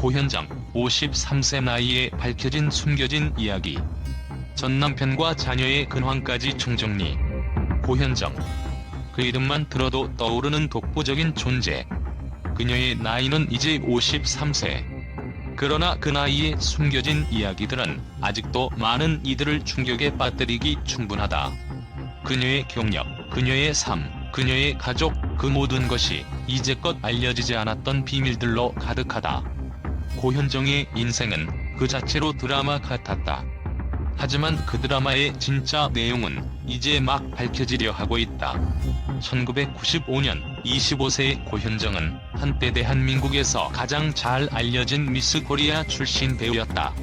고현정 53세 나이에 밝혀진 숨겨진 이야기. 전 남편과 자녀의 근황까지 총정리. 고현정. 그 이름만 들어도 떠오르는 독보적인 존재. 그녀의 나이는 이제 53세. 그러나 그 나이에 숨겨진 이야기들은 아직도 많은 이들을 충격에 빠뜨리기 충분하다. 그녀의 경력, 그녀의 삶, 그녀의 가족, 그 모든 것이 이제껏 알려지지 않았던 비밀들로 가득하다. 고현정의 인생은 그 자체로 드라마 같았다. 하지만 그 드라마의 진짜 내용은 이제 막 밝혀지려 하고 있다. 1995년 25세의 고현정은 한때 대한민국에서 가장 잘 알려진 미스 코리아 출신 배우였다.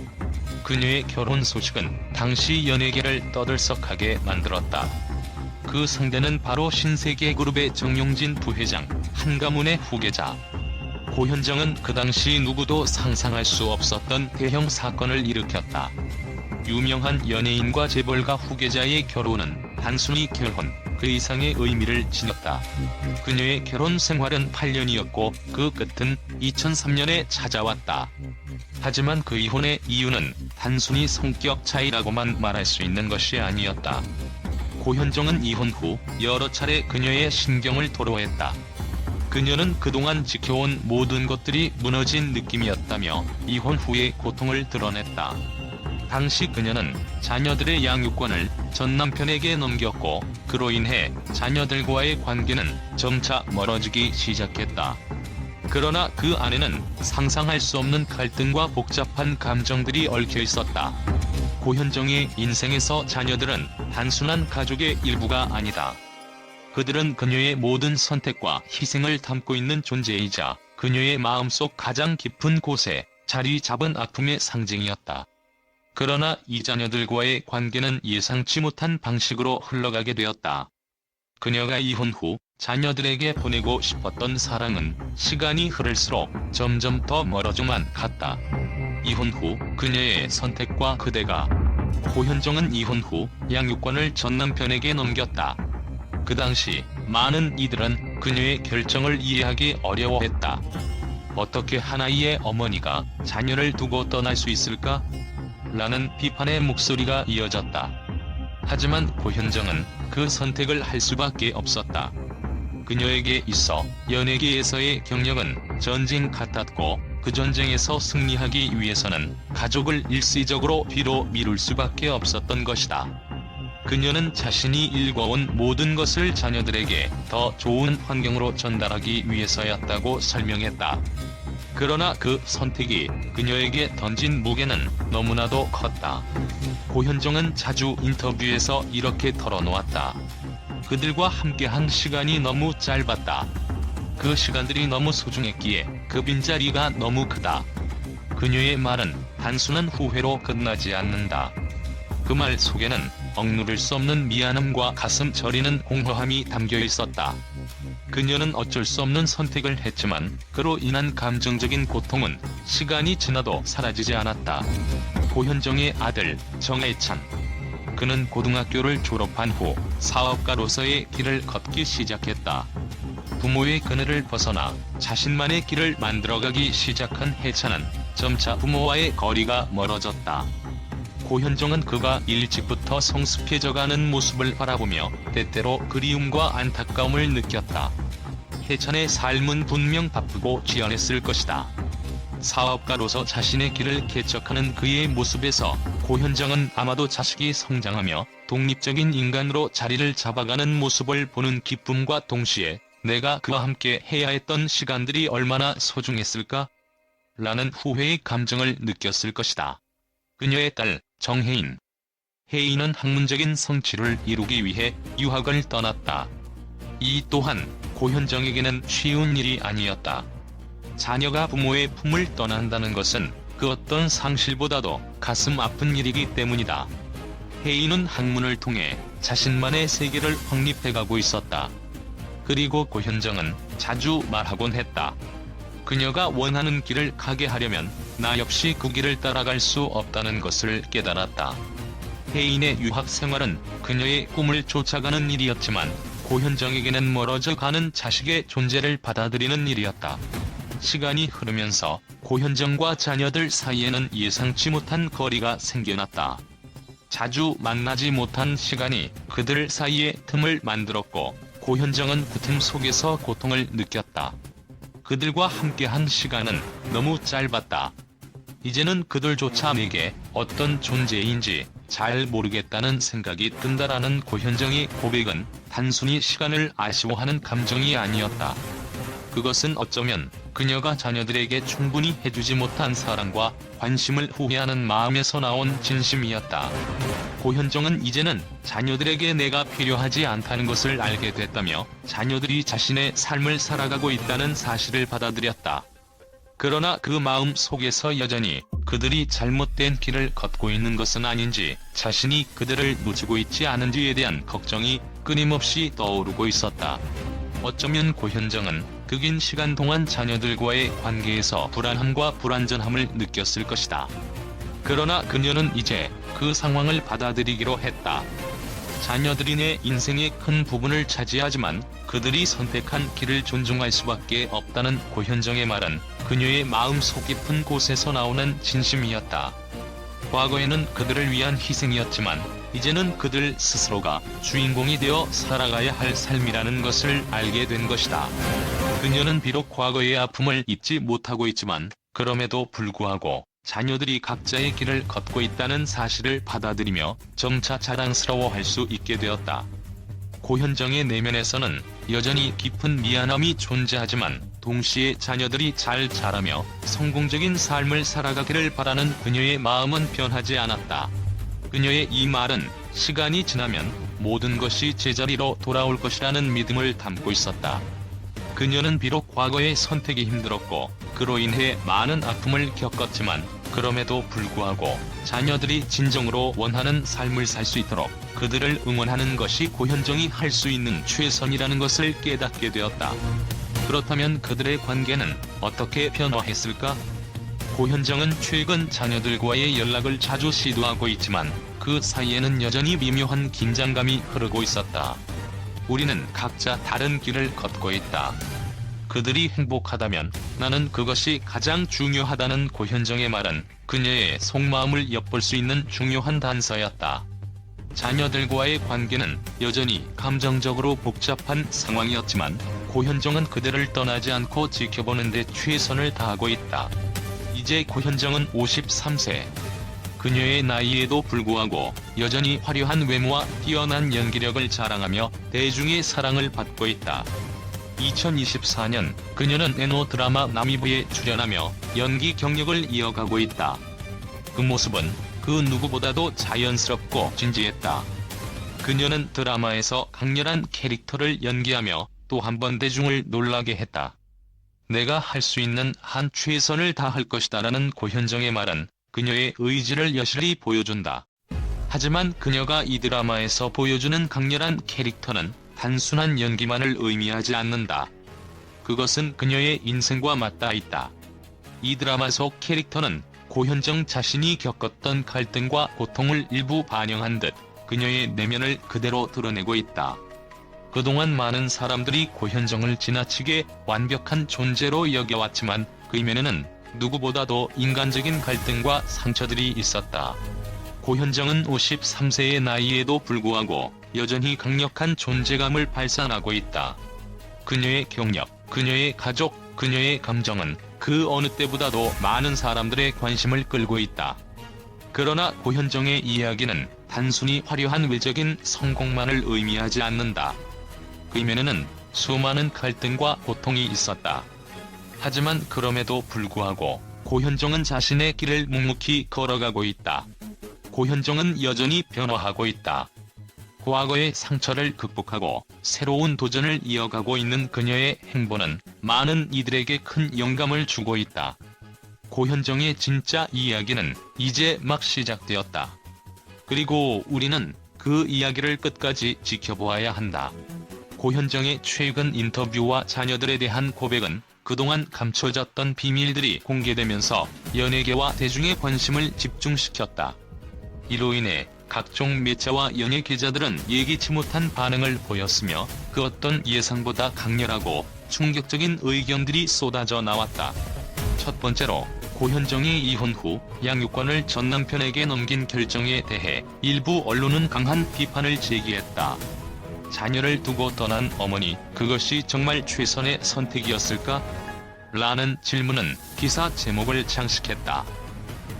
그녀의 결혼 소식은 당시 연예계를 떠들썩하게 만들었다. 그 상대는 바로 신세계그룹의 정용진 부회장, 한가문의 후계자. 고현정은 그 당시 누구도 상상할 수 없었던 대형 사건을 일으켰다. 유명한 연예인과 재벌가 후계자의 결혼은 단순히 결혼, 그 이상의 의미를 지녔다. 그녀의 결혼 생활은 8년이었고 그 끝은 2003년에 찾아왔다. 하지만 그 이혼의 이유는 단순히 성격 차이라고만 말할 수 있는 것이 아니었다. 고현정은 이혼 후 여러 차례 그녀의 신경을 토로했다. 그녀는 그동안 지켜온 모든 것들이 무너진 느낌이었다며 이혼 후의 고통을 드러냈다. 당시 그녀는 자녀들의 양육권을 전 남편에게 넘겼고 그로 인해 자녀들과의 관계는 점차 멀어지기 시작했다. 그러나 그 안에는 상상할 수 없는 갈등과 복잡한 감정들이 얽혀 있었다. 고현정의 인생에서 자녀들은 단순한 가족의 일부가 아니다. 그들은 그녀의 모든 선택과 희생을 담고 있는 존재이자 그녀의 마음속 가장 깊은 곳에 자리 잡은 아픔의 상징이었다. 그러나 이 자녀들과의 관계는 예상치 못한 방식으로 흘러가게 되었다. 그녀가 이혼 후 자녀들에게 보내고 싶었던 사랑은 시간이 흐를수록 점점 더 멀어져만 갔다. 이혼 후 그녀의 선택과 그대가. 고현정은 이혼 후 양육권을 전 남편에게 넘겼다. 그 당시 많은 이들은 그녀의 결정을 이해하기 어려워했다. 어떻게 한 아이의 어머니가 자녀를 두고 떠날 수 있을까? 라는 비판의 목소리가 이어졌다. 하지만 고현정은 그 선택을 할 수밖에 없었다. 그녀에게 있어 연예계에서의 경력은 전쟁 같았고 그 전쟁에서 승리하기 위해서는 가족을 일시적으로 뒤로 미룰 수밖에 없었던 것이다. 그녀는 자신이 일궈온 모든 것을 자녀들에게 더 좋은 환경으로 전달하기 위해서였다고 설명했다. 그러나 그 선택이 그녀에게 던진 무게는 너무나도 컸다. 고현정은 자주 인터뷰에서 이렇게 털어놓았다. 그들과 함께한 시간이 너무 짧았다. 그 시간들이 너무 소중했기에 그 빈자리가 너무 크다. 그녀의 말은 단순한 후회로 끝나지 않는다. 그 말 속에는 억누를 수 없는 미안함과 가슴 저리는 공허함이 담겨 있었다. 그녀는 어쩔 수 없는 선택을 했지만 그로 인한 감정적인 고통은 시간이 지나도 사라지지 않았다. 고현정의 아들 정해찬. 그는 고등학교를 졸업한 후 사업가로서의 길을 걷기 시작했다. 부모의 그늘을 벗어나 자신만의 길을 만들어가기 시작한 해찬은 점차 부모와의 거리가 멀어졌다. 고현정은 그가 일찍부터 성숙해져가는 모습을 바라보며 때때로 그리움과 안타까움을 느꼈다. 해찬의 삶은 분명 바쁘고 지연했을 것이다. 사업가로서 자신의 길을 개척하는 그의 모습에서 고현정은 아마도 자식이 성장하며 독립적인 인간으로 자리를 잡아가는 모습을 보는 기쁨과 동시에 내가 그와 함께 해야 했던 시간들이 얼마나 소중했을까? 라는 후회의 감정을 느꼈을 것이다. 그녀의 딸 정혜인. 혜인은 학문적인 성취를 이루기 위해 유학을 떠났다. 이 또한 고현정에게는 쉬운 일이 아니었다. 자녀가 부모의 품을 떠난다는 것은 그 어떤 상실보다도 가슴 아픈 일이기 때문이다. 혜인은 학문을 통해 자신만의 세계를 확립해가고 있었다. 그리고 고현정은 자주 말하곤 했다. 그녀가 원하는 길을 가게 하려면 나 역시 그 길을 따라갈 수 없다는 것을 깨달았다. 혜인의 유학 생활은 그녀의 꿈을 쫓아가는 일이었지만 고현정에게는 멀어져 가는 자식의 존재를 받아들이는 일이었다. 시간이 흐르면서 고현정과 자녀들 사이에는 예상치 못한 거리가 생겨났다. 자주 만나지 못한 시간이 그들 사이에 틈을 만들었고 고현정은 그 틈 속에서 고통을 느꼈다. 그들과 함께한 시간은 너무 짧았다. 이제는 그들조차 내게 어떤 존재인지 잘 모르겠다는 생각이 든다라는 고현정의 고백은 단순히 시간을 아쉬워하는 감정이 아니었다. 그것은 어쩌면 그녀가 자녀들에게 충분히 해주지 못한 사랑과 관심을 후회하는 마음에서 나온 진심이었다. 고현정은 이제는 자녀들에게 내가 필요하지 않다는 것을 알게 됐다며 자녀들이 자신의 삶을 살아가고 있다는 사실을 받아들였다. 그러나 그 마음 속에서 여전히 그들이 잘못된 길을 걷고 있는 것은 아닌지, 자신이 그들을 놓치고 있지 않은지에 대한 걱정이 끊임없이 떠오르고 있었다. 어쩌면 고현정은 그 긴 시간 동안 자녀들과의 관계에서 불안함과 불완전함을 느꼈을 것이다. 그러나 그녀는 이제 그 상황을 받아들이기로 했다. 자녀들이 내 인생의 큰 부분을 차지하지만 그들이 선택한 길을 존중할 수밖에 없다는 고현정의 말은 그녀의 마음속 깊은 곳에서 나오는 진심이었다. 과거에는 그들을 위한 희생이었지만 이제는 그들 스스로가 주인공이 되어 살아가야 할 삶이라는 것을 알게 된 것이다. 그녀는 비록 과거의 아픔을 잊지 못하고 있지만 그럼에도 불구하고 자녀들이 각자의 길을 걷고 있다는 사실을 받아들이며 점차 자랑스러워할 수 있게 되었다. 고현정의 내면에서는 여전히 깊은 미안함이 존재하지만 동시에 자녀들이 잘 자라며 성공적인 삶을 살아가기를 바라는 그녀의 마음은 변하지 않았다. 그녀의 이 말은 시간이 지나면 모든 것이 제자리로 돌아올 것이라는 믿음을 담고 있었다. 그녀는 비록 과거의 선택이 힘들었고 그로 인해 많은 아픔을 겪었지만 그럼에도 불구하고 자녀들이 진정으로 원하는 삶을 살 수 있도록 그들을 응원하는 것이 고현정이 할 수 있는 최선이라는 것을 깨닫게 되었다. 그렇다면 그들의 관계는 어떻게 변화했을까? 고현정은 최근 자녀들과의 연락을 자주 시도하고 있지만 그 사이에는 여전히 미묘한 긴장감이 흐르고 있었다. 우리는 각자 다른 길을 걷고 있다. 그들이 행복하다면 나는 그것이 가장 중요하다는 고현정의 말은 그녀의 속마음을 엿볼 수 있는 중요한 단서였다. 자녀들과의 관계는 여전히 감정적으로 복잡한 상황이었지만 고현정은 그들을 떠나지 않고 지켜보는 데 최선을 다하고 있다. 이제 고현정은 53세. 그녀의 나이에도 불구하고 여전히 화려한 외모와 뛰어난 연기력을 자랑하며 대중의 사랑을 받고 있다. 2024년 그녀는 에노 드라마 남이부에 출연하며 연기 경력을 이어가고 있다. 그 모습은 그 누구보다도 자연스럽고 진지했다. 그녀는 드라마에서 강렬한 캐릭터를 연기하며 또 한 번 대중을 놀라게 했다. 내가 할 수 있는 한 최선을 다할 것이다라는 고현정의 말은 그녀의 의지를 여실히 보여준다. 하지만 그녀가 이 드라마에서 보여주는 강렬한 캐릭터는 단순한 연기만을 의미하지 않는다. 그것은 그녀의 인생과 맞닿아 있다. 이 드라마 속 캐릭터는 고현정 자신이 겪었던 갈등과 고통을 일부 반영한 듯 그녀의 내면을 그대로 드러내고 있다. 그동안 많은 사람들이 고현정을 지나치게 완벽한 존재로 여겨왔지만 그 이면에는 누구보다도 인간적인 갈등과 상처들이 있었다. 고현정은 53세의 나이에도 불구하고 여전히 강력한 존재감을 발산하고 있다. 그녀의 경력, 그녀의 가족, 그녀의 감정은 그 어느 때보다도 많은 사람들의 관심을 끌고 있다. 그러나 고현정의 이야기는 단순히 화려한 외적인 성공만을 의미하지 않는다. 그 이면에는 수많은 갈등과 고통이 있었다. 하지만 그럼에도 불구하고 고현정은 자신의 길을 묵묵히 걸어가고 있다. 고현정은 여전히 변화하고 있다. 과거의 상처를 극복하고 새로운 도전을 이어가고 있는 그녀의 행보는 많은 이들에게 큰 영감을 주고 있다. 고현정의 진짜 이야기는 이제 막 시작되었다. 그리고 우리는 그 이야기를 끝까지 지켜보아야 한다. 고현정의 최근 인터뷰와 자녀들에 대한 고백은 그동안 감춰졌던 비밀들이 공개되면서 연예계와 대중의 관심을 집중시켰다. 이로 인해 각종 매체와 연예 기자들은 예기치 못한 반응을 보였으며 그 어떤 예상보다 강렬하고 충격적인 의견들이 쏟아져 나왔다. 첫 번째로 고현정이 이혼 후 양육권을 전 남편에게 넘긴 결정에 대해 일부 언론은 강한 비판을 제기했다. 자녀를 두고 떠난 어머니, 그것이 정말 최선의 선택이었을까? 라는 질문은 기사 제목을 장식했다.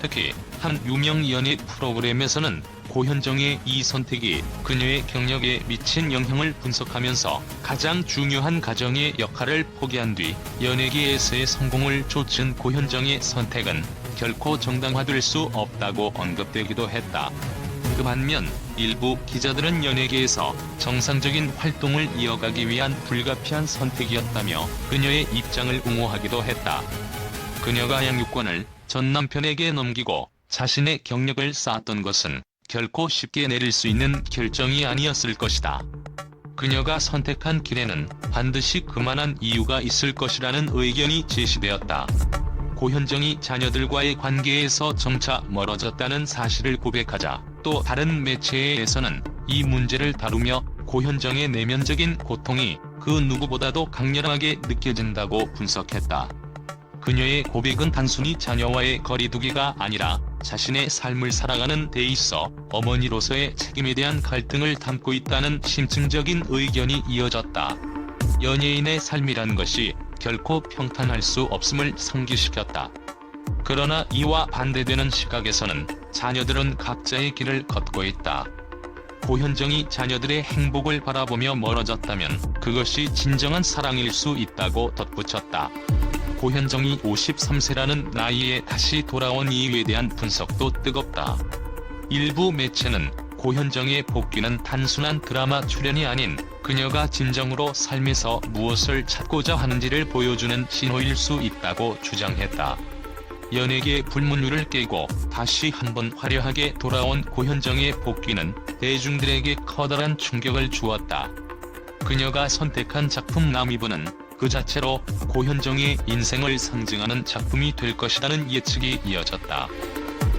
특히 한 유명 연예 프로그램에서는 고현정의 이 선택이 그녀의 경력에 미친 영향을 분석하면서 가장 중요한 가정의 역할을 포기한 뒤 연예계에서의 성공을 좇은 고현정의 선택은 결코 정당화될 수 없다고 언급되기도 했다. 그 반면 일부 기자들은 연예계에서 정상적인 활동을 이어가기 위한 불가피한 선택이었다며 그녀의 입장을 옹호하기도 했다. 그녀가 양육권을 전 남편에게 넘기고 자신의 경력을 쌓았던 것은 결코 쉽게 내릴 수 있는 결정이 아니었을 것이다. 그녀가 선택한 길에는 반드시 그만한 이유가 있을 것이라는 의견이 제시되었다. 고현정이 자녀들과의 관계에서 점차 멀어졌다는 사실을 고백하자 또 다른 매체에서는 이 문제를 다루며 고현정의 내면적인 고통이 그 누구보다도 강렬하게 느껴진다고 분석했다. 그녀의 고백은 단순히 자녀와의 거리두기가 아니라 자신의 삶을 살아가는 데 있어 어머니로서의 책임에 대한 갈등을 담고 있다는 심층적인 의견이 이어졌다. 연예인의 삶이란 것이 결코 평탄할 수 없음을 상기시켰다. 그러나 이와 반대되는 시각에서는 자녀들은 각자의 길을 걷고 있다. 고현정이 자녀들의 행복을 바라보며 멀어졌다면 그것이 진정한 사랑일 수 있다고 덧붙였다. 고현정이 53세라는 나이에 다시 돌아온 이유에 대한 분석도 뜨겁다. 일부 매체는 고현정의 복귀는 단순한 드라마 출연이 아닌 그녀가 진정으로 삶에서 무엇을 찾고자 하는지를 보여주는 신호일 수 있다고 주장했다. 연예계 불문율을 깨고 다시 한번 화려하게 돌아온 고현정의 복귀는 대중들에게 커다란 충격을 주었다. 그녀가 선택한 작품 남이브는 그 자체로 고현정의 인생을 상징하는 작품이 될 것이라는 예측이 이어졌다.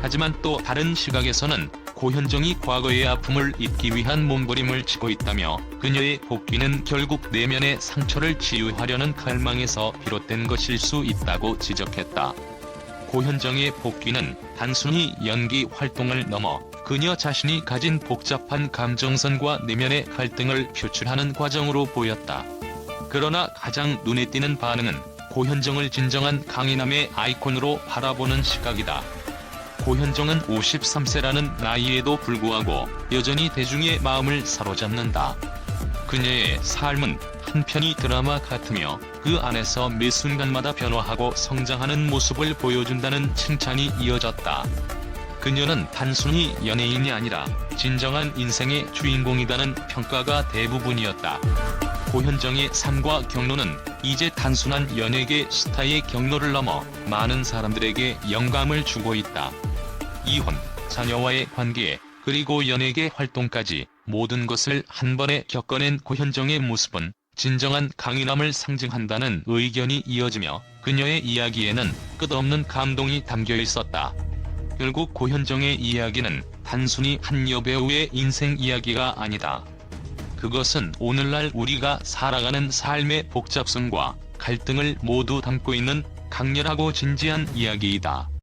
하지만 또 다른 시각에서는 고현정이 과거의 아픔을 잊기 위한 몸부림을 치고 있다며 그녀의 복귀는 결국 내면의 상처를 치유하려는 갈망에서 비롯된 것일 수 있다고 지적했다. 고현정의 복귀는 단순히 연기 활동을 넘어 그녀 자신이 가진 복잡한 감정선과 내면의 갈등을 표출하는 과정으로 보였다. 그러나 가장 눈에 띄는 반응은 고현정을 진정한 강인함의 아이콘으로 바라보는 시각이다. 고현정은 53세라는 나이에도 불구하고 여전히 대중의 마음을 사로잡는다. 그녀의 삶은 한편이 드라마 같으며 그 안에서 매 순간마다 변화하고 성장하는 모습을 보여준다는 칭찬이 이어졌다. 그녀는 단순히 연예인이 아니라 진정한 인생의 주인공이라는 평가가 대부분이었다. 고현정의 삶과 경로는 이제 단순한 연예계 스타의 경로를 넘어 많은 사람들에게 영감을 주고 있다. 이혼, 자녀와의 관계, 그리고 연예계 활동까지 모든 것을 한 번에 겪어낸 고현정의 모습은 진정한 강인함을 상징한다는 의견이 이어지며 그녀의 이야기에는 끝없는 감동이 담겨 있었다. 결국 고현정의 이야기는 단순히 한 여배우의 인생 이야기가 아니다. 그것은 오늘날 우리가 살아가는 삶의 복잡성과 갈등을 모두 담고 있는 강렬하고 진지한 이야기이다.